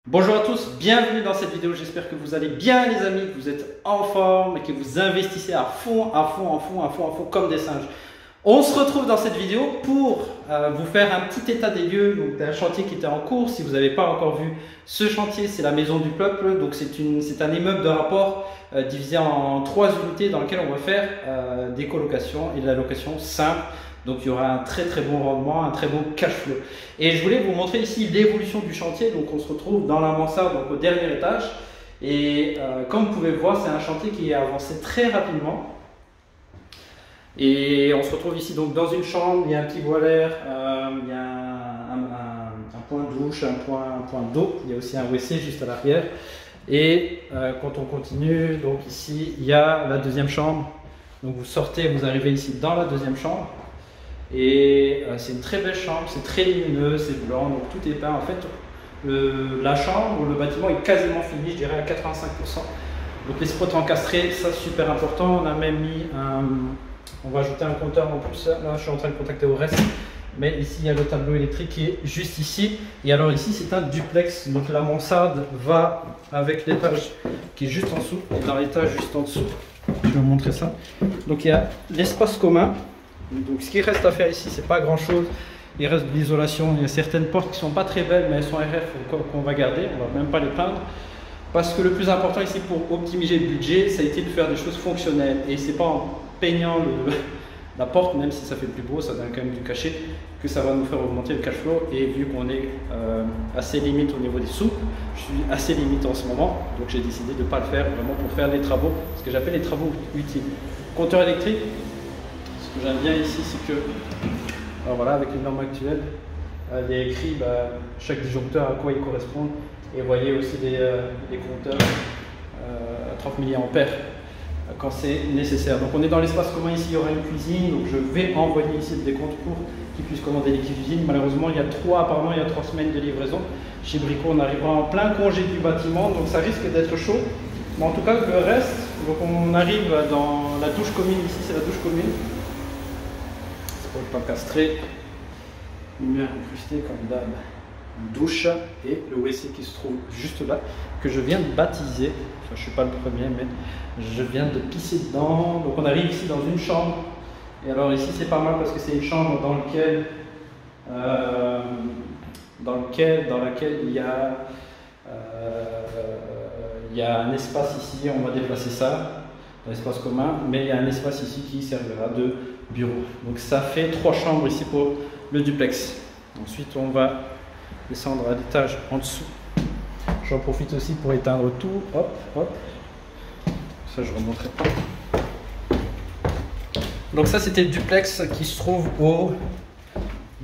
Bonjour à tous, bienvenue dans cette vidéo, j'espère que vous allez bien les amis, que vous êtes en forme et que vous investissez à fond comme des singes. On se retrouve dans cette vidéo pour vous faire un petit état des lieux d'un chantier qui était en cours. Si vous n'avez pas encore vu ce chantier, c'est la Maison du Peuple, donc c'est un immeuble de rapport divisé en 3 unités dans lequel on va faire des colocations et de la location simple. Donc il y aura un très bon rendement, un très bon cash flow. Et je voulais vous montrer ici l'évolution du chantier. Donc on se retrouve dans la mansarde, donc au dernier étage. Et comme vous pouvez le voir, c'est un chantier qui est avancé très rapidement. Et on se retrouve ici donc dans une chambre, il y a un petit voilaire, il y a un point douche, un point d'eau, il y a aussi un WC juste à l'arrière. Et quand on continue, donc ici il y a la deuxième chambre. Donc vous sortez, vous arrivez ici dans la deuxième chambre. Et c'est une très belle chambre, c'est très lumineux, c'est blanc, donc tout est peint. En fait, la chambre, le bâtiment est quasiment fini, je dirais à 85%. Donc les spots encastrés, ça c'est super important. On a même mis on va ajouter un compteur en plus. Là, je suis en train de contacter au reste. Mais ici, il y a le tableau électrique qui est juste ici. Et alors ici, c'est un duplex. Donc la mansarde va avec l'étage qui est juste en dessous. Et dans l'étage juste en dessous, je vais vous montrer ça. Donc il y a l'espace commun. Donc ce qui reste à faire ici, c'est pas grand chose. Il reste de l'isolation. Il y a certaines portes qui sont pas très belles, mais elles sont RF qu'on va garder. On va même pas les peindre. Parce que le plus important ici pour optimiser le budget, ça a été de faire des choses fonctionnelles. Et c'est pas en peignant la porte, même si ça fait plus beau, ça donne quand même du cachet, que ça va nous faire augmenter le cash flow. Et vu qu'on est assez limite au niveau des sous, je suis assez limite en ce moment, donc j'ai décidé de ne pas le faire vraiment pour faire les travaux, ce que j'appelle les travaux utiles. Compteur électrique, ce que j'aime bien ici, c'est que alors voilà, avec les normes actuelles, il y a écrit chaque disjoncteur à quoi il correspond. Et vous voyez aussi des compteurs à 30 mA quand c'est nécessaire. Donc on est dans l'espace commun ici, il y aura une cuisine. Donc je vais envoyer ici le décompte pour qu'ils puissent commander les cuisines. Malheureusement, apparemment il y a 3 semaines de livraison. Chez Brico, on arrivera en plein congé du bâtiment, donc ça risque d'être chaud. Mais en tout cas, le reste, donc on arrive dans la douche commune. Ici, c'est la douche commune. C'est pour le pas castré. Lumière incrustée comme d'hab. Douche et le WC qui se trouve juste là, que je viens de baptiser. Enfin, je ne suis pas le premier, mais je viens de pisser dedans. Donc on arrive ici dans une chambre. Et alors ici c'est pas mal parce que c'est une chambre dans laquelle il y a un espace ici. On va déplacer ça dans l'espace commun, mais il y a un espace ici qui servira de bureau. Donc ça fait 3 chambres ici pour le duplex. Ensuite on va descendre à l'étage en dessous. J'en profite aussi pour éteindre tout. Hop, hop. Ça, je ne remonterai pas. Donc ça, c'était le duplex qui se trouve au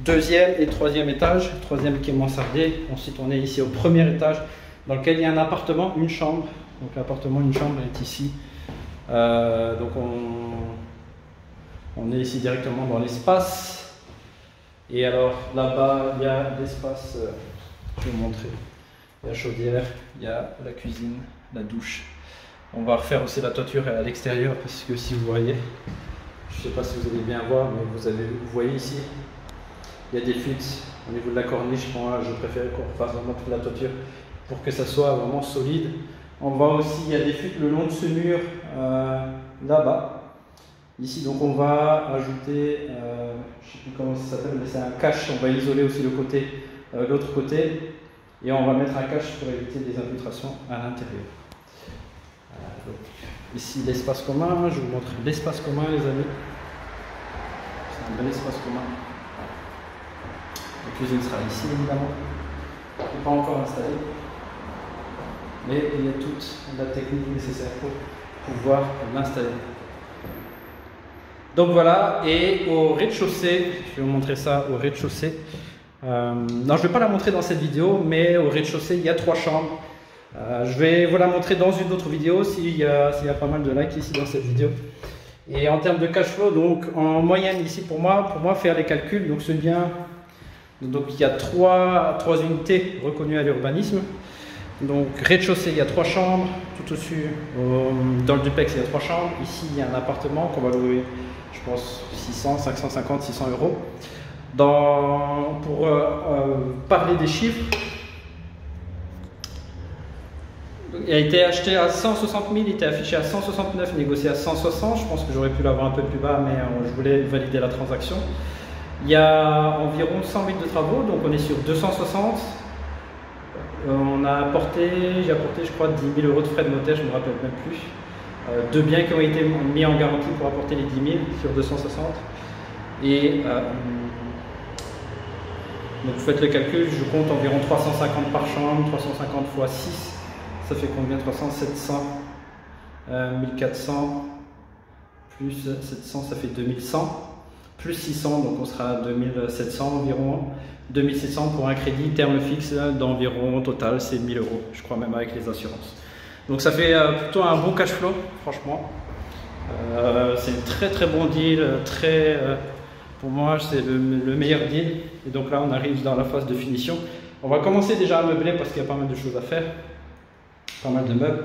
2e et 3e étage. 3e qui est mansardé. Ensuite, on est ici au 1er étage dans lequel il y a un appartement, une chambre. Donc l'appartement, une chambre est ici. Donc on est ici directement dans l'espace. Et alors là-bas, il y a l'espace, je vais vous montrer, il y a la chaudière, il y a la cuisine, la douche. On va refaire aussi la toiture à l'extérieur parce que si vous voyez, je ne sais pas si vous allez bien voir, mais vous voyez ici, il y a des fuites au niveau de la corniche. Moi, je préfère qu'on refasse vraiment toute la toiture pour que ça soit vraiment solide. On voit aussi, il y a des fuites le long de ce mur là-bas. Ici, donc on va ajouter, je ne sais plus comment ça s'appelle, mais c'est un cache. On va isoler aussi l'autre côté, et on va mettre un cache pour éviter des infiltrations à l'intérieur. Ici, l'espace commun. Je vous montre l'espace commun, les amis. C'est un bel espace commun. La cuisine sera ici, évidemment. Elle n'est pas encore installée, mais il y a toute la technique nécessaire pour pouvoir l'installer. Donc voilà, et au rez-de-chaussée, je vais vous montrer ça au rez-de-chaussée. Non, je ne vais pas la montrer dans cette vidéo, mais au rez-de-chaussée, il y a 3 chambres. Je vais vous la montrer dans une autre vidéo s'il y a pas mal de likes ici dans cette vidéo. Et en termes de cash flow, donc en moyenne ici pour moi faire les calculs, donc c'est bien. Donc il y a 3 unités reconnues à l'urbanisme. Donc rez-de-chaussée, il y a 3 chambres. Tout au-dessus, dans le duplex, il y a 3 chambres. Ici, il y a un appartement qu'on va louer, je pense 550, 600 euros. Pour parler des chiffres, Il a été acheté à 160 000, il était affiché à 169, négocié à 160. Je pense que j'aurais pu l'avoir un peu plus bas, mais je voulais valider la transaction. Il y a environ 100 000 de travaux, donc on est sur 260. J'ai apporté, je crois, 10 000 euros de frais de notaire, je ne me rappelle même plus. Deux biens qui ont été mis en garantie pour apporter les 10 000 sur 260. Et donc vous faites le calcul, je compte environ 350 par chambre, 350 x 6, ça fait combien? 300, 700, 1400, plus 700, ça fait 2100, plus 600, donc on sera à 2700 environ, 2700 pour un crédit terme fixe d'environ, au total c'est 1000 euros, je crois même avec les assurances. Donc ça fait plutôt un bon cash flow, franchement. C'est un très très bon deal, pour moi c'est le meilleur deal. Et donc là on arrive dans la phase de finition. On va commencer déjà à meubler parce qu'il y a pas mal de choses à faire, pas mal de meubles.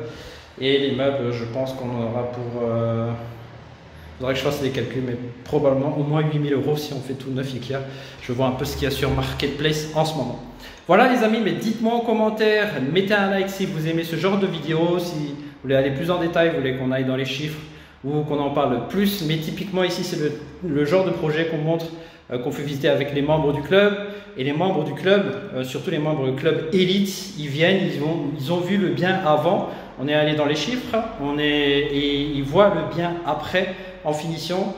Et les meubles, je pense qu'on aura pour... il faudrait que je fasse les calculs, mais probablement au moins 8 000 euros si on fait tout neuf Ikea. Je vois un peu ce qu'il y a sur Marketplace en ce moment. Voilà les amis, mais dites-moi en commentaire, mettez un like si vous aimez ce genre de vidéo, si vous voulez aller plus en détail, vous voulez qu'on aille dans les chiffres ou qu'on en parle plus. Mais typiquement ici, c'est le genre de projet qu'on montre, qu'on fait visiter avec les membres du club. Et les membres du club, surtout les membres du club élite, ils viennent, ils ont vu le bien avant. On est allé dans les chiffres et ils voient le bien après en finition.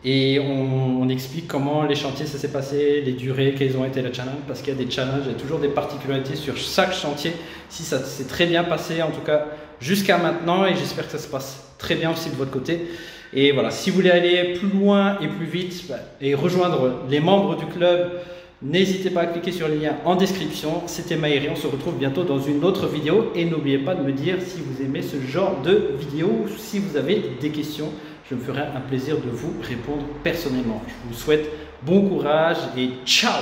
Et on explique comment les chantiers ça s'est passé, les durées, quels ont été les challenges, parce qu'il y a des challenges, il y a toujours des particularités sur chaque chantier. Si ça s'est très bien passé, en tout cas jusqu'à maintenant, et j'espère que ça se passe très bien aussi de votre côté. Et voilà, si vous voulez aller plus loin et plus vite et rejoindre les membres du club, n'hésitez pas à cliquer sur les liens en description. C'était Maïri, on se retrouve bientôt dans une autre vidéo. Et n'oubliez pas de me dire si vous aimez ce genre de vidéo ou si vous avez des questions. Je me ferai un plaisir de vous répondre personnellement. Je vous souhaite bon courage et ciao!